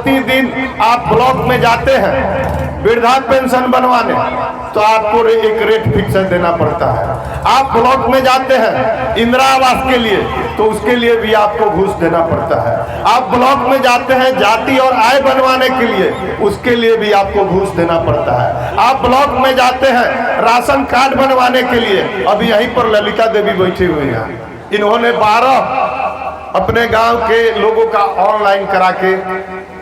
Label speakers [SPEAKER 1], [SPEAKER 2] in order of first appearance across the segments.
[SPEAKER 1] प्रतिदिन आप ब्लॉक में जाते हैं वृद्धा पेंशन बनवाने, तो आपको एक रेट फिक्स देना पड़ता है। आप ब्लॉक में जाते हैं इंदिरा आवास के लिए, तो उसके लिए भी आपको घूस देना पड़ता है। आप ब्लॉक में जाते हैं जाति और आय बनवाने के लिए, उसके लिए भी आपको घूस देना पड़ता है। आप ब्लॉक में जाते हैं राशन कार्ड बनवाने के लिए, अभी यहीं पर ललिता देवी बैठी हुई हैं, इन्होंने 12 अपने गांव के लोगों का ऑनलाइन करा के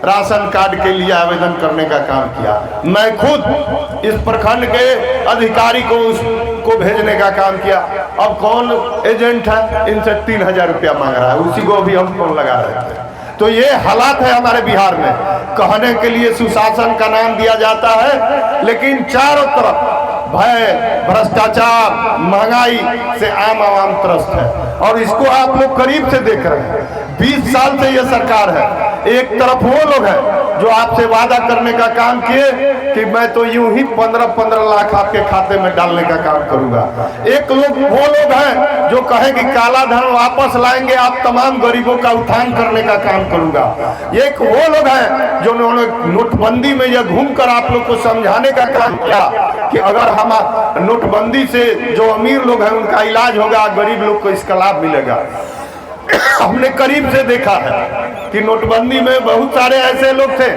[SPEAKER 1] राशन कार्ड के लिए आवेदन करने का काम किया। मैं खुद इस प्रखंड के अधिकारी को उसको भेजने का काम किया। अब कौन एजेंट है, इनसे 3000 रुपया मांग रहा है, उसी को भी हम फोन लगा रहे थे। तो ये हालात है हमारे बिहार में। कहने के लिए सुशासन का नाम दिया जाता है, लेकिन चारों तरफ भय, भ्रष्टाचार, महंगाई से आम आवाम त्रस्त है, और इसको आप लोग करीब से देख रहे हैं। 20 साल से ये सरकार है। एक तरफ वो लोग हैं जो आपसे वादा करने का काम किए कि मैं तो यूं ही 15-15 लाख आपके खाते में डालने का काम करूंगा। एक लोग वो लोग हैं जो कहे कि काला धन वापस लाएंगे, आप तमाम गरीबों का उत्थान करने का काम करूंगा। एक वो लोग हैं जो उन्होंने नोटबंदी में यह घूमकर आप लोग को समझाने का काम किया कि अगर हम नोटबंदी से जो अमीर लोग हैं उनका इलाज होगा, गरीब लोग को इसका लाभ मिलेगा। हमने करीब से देखा है कि नोटबंदी में बहुत सारे ऐसे लोग थे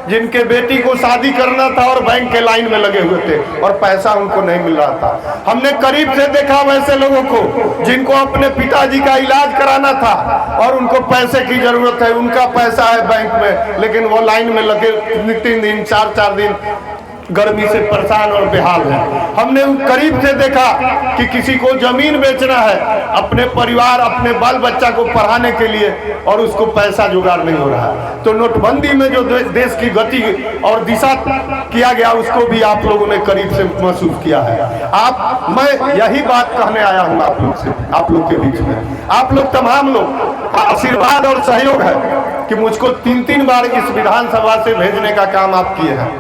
[SPEAKER 1] जिनके बेटी को शादी करना था और बैंक के लाइन में लगे हुए थे और पैसा उनको नहीं मिल रहा था। हमने करीब से देखा वैसे लोगों को जिनको अपने पिताजी का इलाज कराना था और उनको पैसे की जरूरत है, उनका पैसा है बैंक में, लेकिन वो लाइन में लगे 3 दिन 4 दिन गर्मी से परेशान और बेहाल है। हमने करीब से देखा कि किसी को जमीन बेचना है अपने परिवार, अपने बाल बच्चा को पढ़ाने के लिए, और उसको पैसा जुगाड़ नहीं हो रहा। तो नोटबंदी में जो देश की गति और दिशा किया गया, उसको भी आप लोगों ने करीब से महसूस किया है। मैं यही बात कहने आया हूँ आप लोग से, आप लोग के बीच में। आप लोग तमाम लोग आशीर्वाद और सहयोग है कि मुझको 3 बार इस विधानसभा से भेजने का काम आप किए हैं।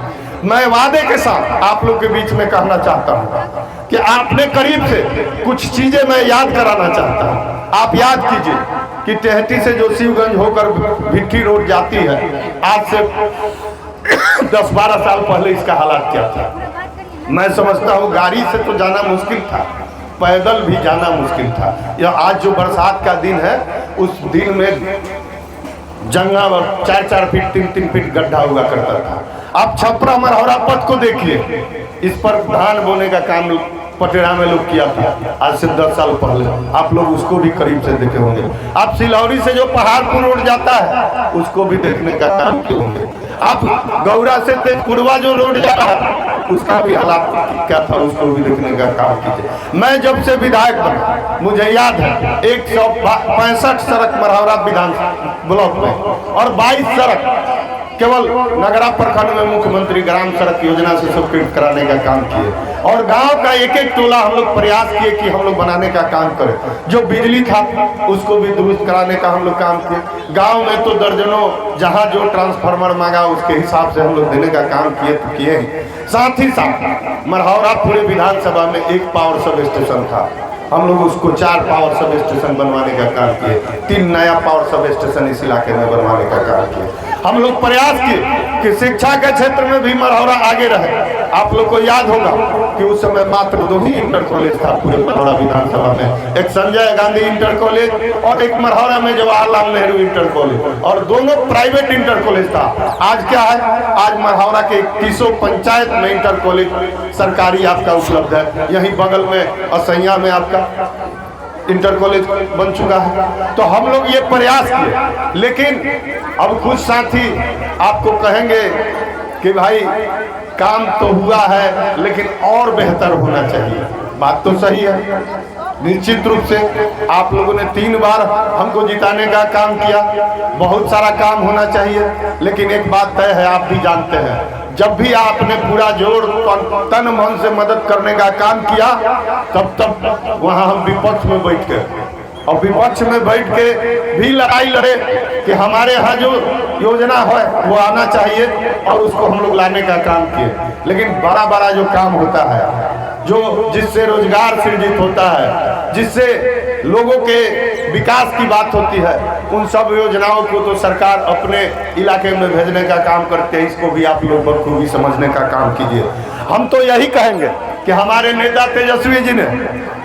[SPEAKER 1] मैं वादे के साथ आप लोग के बीच में कहना चाहता हूं कि आपने करीब से कुछ चीजें मैं याद कराना चाहता हूं। आप याद कीजिए कि टेहटी से जो शिवगंज होकर भिट्ठी रोड जाती है, आज से 10-12 साल पहले इसका हालात क्या था। मैं समझता हूं गाड़ी से तो जाना मुश्किल था, पैदल भी जाना मुश्किल था। यह आज जो बरसात का दिन है, उस दिन में जंगा 4-4 फीट 3-3 फीट गड्ढा हुआ करता था। आप छपरा मरहौरा पथ को देखिए, इस पर धान बोने का काम पटेरा में लोग किया था आज से 10 साल पहले। आप लोग उसको भी करीब से देखे होंगे। आप सिलौरी से जो पहाड़पुर रोड जाता है उसको भी देखने का काम किए होंगे। आप गौरा से तेजपुरवा जो रोड जाता है उसका भी हालात क्या था, उसको भी देखने का काम कीजिए। मैं जब से विधायक बना, मुझे याद है 165 सड़क मरहौरा विधान ब्लॉक में और 22 सड़क केवल नगरा प्रखंड में मुख्यमंत्री ग्राम सड़क योजना से स्वीकृत कराने का काम किए, और गांव का एक टोला हम लोग प्रयास किए कि हम लोग बनाने का काम करें। जो बिजली था उसको भी दुरुस्त कराने का हम लोग काम किए। गांव में तो दर्जनों जहां जो ट्रांसफार्मर मांगा उसके हिसाब से हम लोग देने का काम किए ही। साथ ही साथ मरहौरा पूरे विधानसभा में 1 पावर सब स्टेशन था, हम लोग उसको 4 पावर सब स्टेशन बनवाने का काम किए। 3 नया पावर सब स्टेशन इस इलाके में बनवाने का काम किए। हम लोग प्रयास किए कि शिक्षा के क्षेत्र में भी मरहौरा आगे रहे। आप लोग को याद होगा कि उस समय मात्र 2 ही इंटर कॉलेज था पूरे मरहौरा विधानसभा में, एक संजय गांधी इंटर कॉलेज और एक मरहौरा में जवाहरलाल नेहरू इंटर कॉलेज, और दोनों प्राइवेट इंटर कॉलेज था। आज क्या है, आज मरहौरा के 31 पंचायत में इंटर कॉलेज सरकारी आपका उपलब्ध है। यहीं बगल में असैया में आपका इंटर कॉलेज बन चुका है। तो हम लोग ये प्रयास किए, लेकिन अब कुछ साथी आपको कहेंगे कि भाई काम तो हुआ है लेकिन और बेहतर होना चाहिए। बात तो सही है, निश्चित रूप से आप लोगों ने 3 बार हमको जिताने का काम किया, बहुत सारा काम होना चाहिए। लेकिन एक बात तय है, आप भी जानते हैं, जब भी आपने पूरा जोर तन मन से मदद करने का काम किया, तब वहां हम विपक्ष में बैठ के और विपक्ष में बैठ के भी लड़ाई लड़े कि हमारे यहाँ जो योजना है वो आना चाहिए, और उसको हम लोग लाने का काम किए। लेकिन बड़ा बड़ा जो काम होता है, जो जिससे रोजगार सृजित होता है, जिससे लोगों के विकास की बात होती है, उन सब योजनाओं को तो सरकार अपने इलाके में भेजने का काम करते हैं। इसको भी आप लोग बखूबी समझने का काम कीजिए। हम तो यही कहेंगे कि हमारे नेता तेजस्वी जी ने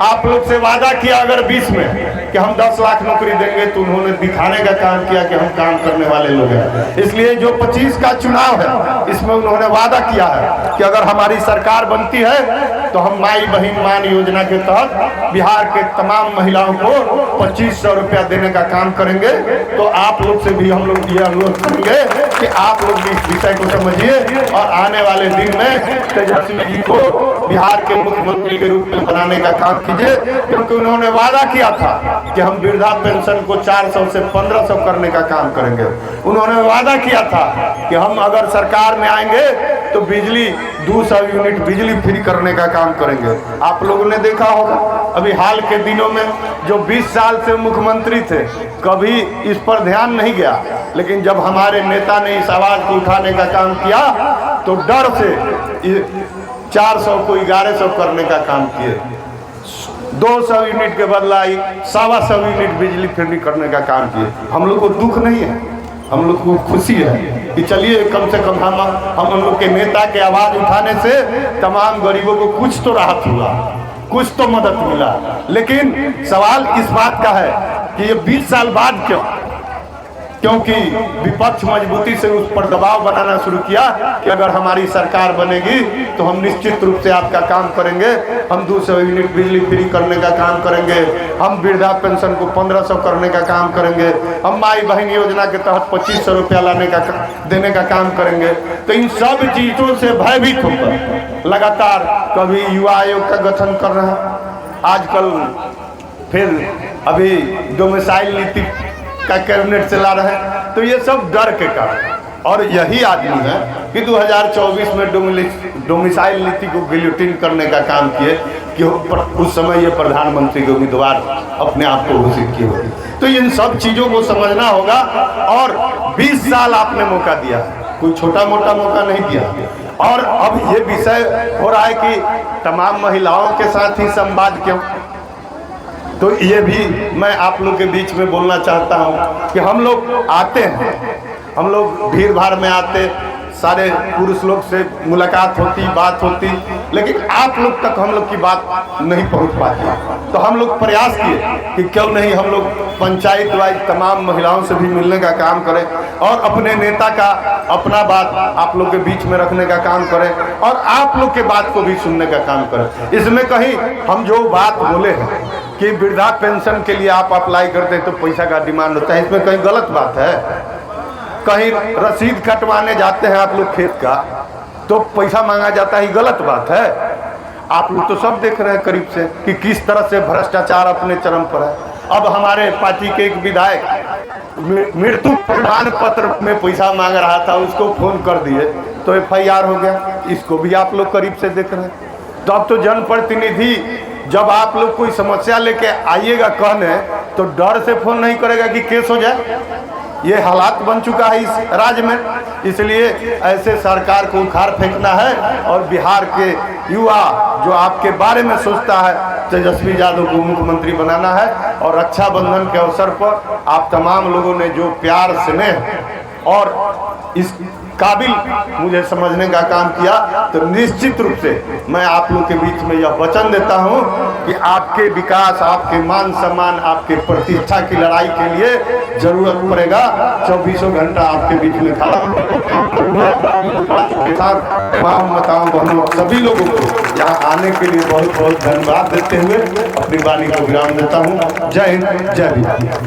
[SPEAKER 1] आप लोग से वादा किया अगर 20 में कि हम 10 लाख नौकरी देंगे, तो उन्होंने दिखाने का काम किया कि हम काम करने वाले लोग हैं। इसलिए जो 25 का चुनाव है इसमें उन्होंने वादा किया है कि अगर हमारी सरकार बनती है तो हम माई बहन मान योजना के तहत बिहार के तमाम महिलाओं को 2500 रुपया देने का काम करेंगे। तो आप लोग से भी हम लोग ये अनुरोध करेंगे कि आप लोग भी इस विषय को समझिए और आने वाले दिन में तेजस्वी जी को बिहार के मुख्यमंत्री के रूप में बनाने का काम कीजिए, क्योंकि उन्होंने वादा किया था कि हम वृद्धा पेंशन को 400 से 1500 करने का काम करेंगे। उन्होंने वादा किया था कि हम अगर सरकार में आएंगे तो बिजली 200 यूनिट बिजली फ्री करने का काम करेंगे। आप लोगों ने देखा होगा अभी हाल के दिनों में जो 20 साल से मुख्यमंत्री थे कभी इस पर ध्यान नहीं गया, लेकिन जब हमारे नेता ने इस आवाज को उठाने का काम किया तो डर से 400 को 1100 करने का काम किए। 200 यूनिट के बदला 125 यूनिट बिजली फ्री करने का काम किए। हम लोग को दुख नहीं है, हम लोग को खुशी है कि चलिए कम से कम हम लोग के नेता के आवाज उठाने से तमाम गरीबों को कुछ तो राहत हुआ, कुछ तो मदद मिला। लेकिन सवाल इस बात का है कि ये 20 साल बाद क्यों? क्योंकि विपक्ष मजबूती से उस पर दबाव बनाना शुरू किया कि अगर हमारी सरकार बनेगी तो हम निश्चित रूप से आपका काम करेंगे, हम 200 यूनिट बिजली फ्री करने का काम करेंगे, हम वृद्धा पेंशन को 1500 करने का काम करेंगे, हम माई बहन योजना के तहत 2500 रुपया देने का काम करेंगे। तो इन सब चीजों से भयभीत होकर लगातार कभी युवा आयोग का गठन कर रहे हैं, आजकल फिर अभी डोमिसाइल नीति का कैबिनेट चला रहे हैं। तो ये सब डर के कारण, और यही आदमी है कि 2024 में डोमिसाइल नीति को गिलोटिन करने का काम किए कि उस समय ये प्रधानमंत्री के उम्मीदवार अपने आप को घोषित किए होते। तो इन सब चीज़ों को समझना होगा। और 20 साल आपने मौका दिया, कोई छोटा मोटा मौका नहीं दिया। और अब ये विषय हो रहा है कि तमाम महिलाओं के साथ ही संवाद क्यों, तो ये भी मैं आप लोग के बीच में बोलना चाहता हूँ कि हम लोग आते हैं, हम लोग भीड़ भाड़ में आते, सारे पुरुष लोग से मुलाकात होती, बात होती, लेकिन आप लोग तक हम लोग की बात नहीं पहुँच पाती। तो हम लोग प्रयास किए कि क्यों नहीं हम लोग पंचायत वाइज तमाम महिलाओं से भी मिलने का काम करें और अपने नेता का अपना बात आप लोग के बीच में रखने का काम करें और आप लोग के बात को भी सुनने का काम करें। इसमें कहीं हम जो बात बोले हैं कि वृद्धा पेंशन के लिए आप अप्लाई करते हैं तो पैसा का डिमांड होता है, इसमें कहीं गलत बात है। कहीं रसीद कटवाने जाते हैं आप लोग खेत का तो पैसा मांगा जाता है, गलत बात है। आप लोग तो सब देख रहे हैं करीब से कि किस तरह से भ्रष्टाचार अपने चरम पर है। अब हमारे पार्टी के एक विधायक मृत्यु प्रमाण पत्र में पैसा मांग रहा था, उसको फोन कर दिए तो FIR हो गया। इसको भी आप लोग करीब से देख रहे हैं। तो अब तो जनप्रतिनिधि जब आप लोग कोई समस्या लेके आइएगा कहने तो डर से फोन नहीं करेगा कि केस हो जाए। ये हालात बन चुका है इस राज्य में। इसलिए ऐसे सरकार को उखाड़ फेंकना है और बिहार के युवा जो आपके बारे में सोचता है तेजस्वी यादव को मुख्यमंत्री बनाना है। और रक्षाबंधन के अवसर पर आप तमाम लोगों ने जो प्यार स्नेह और इस काबिल मुझे समझने का काम किया, तो निश्चित रूप से मैं आप लोग के बीच में यह वचन देता हूं कि आपके विकास, आपके मान सम्मान, आपके प्रतिष्ठा की लड़ाई के लिए जरूरत पड़ेगा 24 घंटा आपके बीच में खड़ा माताओं बहनों सभी लोगों को यहाँ आने के लिए बहुत बहुत धन्यवाद देते हुए अपनी वाणी को विराम देता हूँ। जय हिंद, जय बिहार।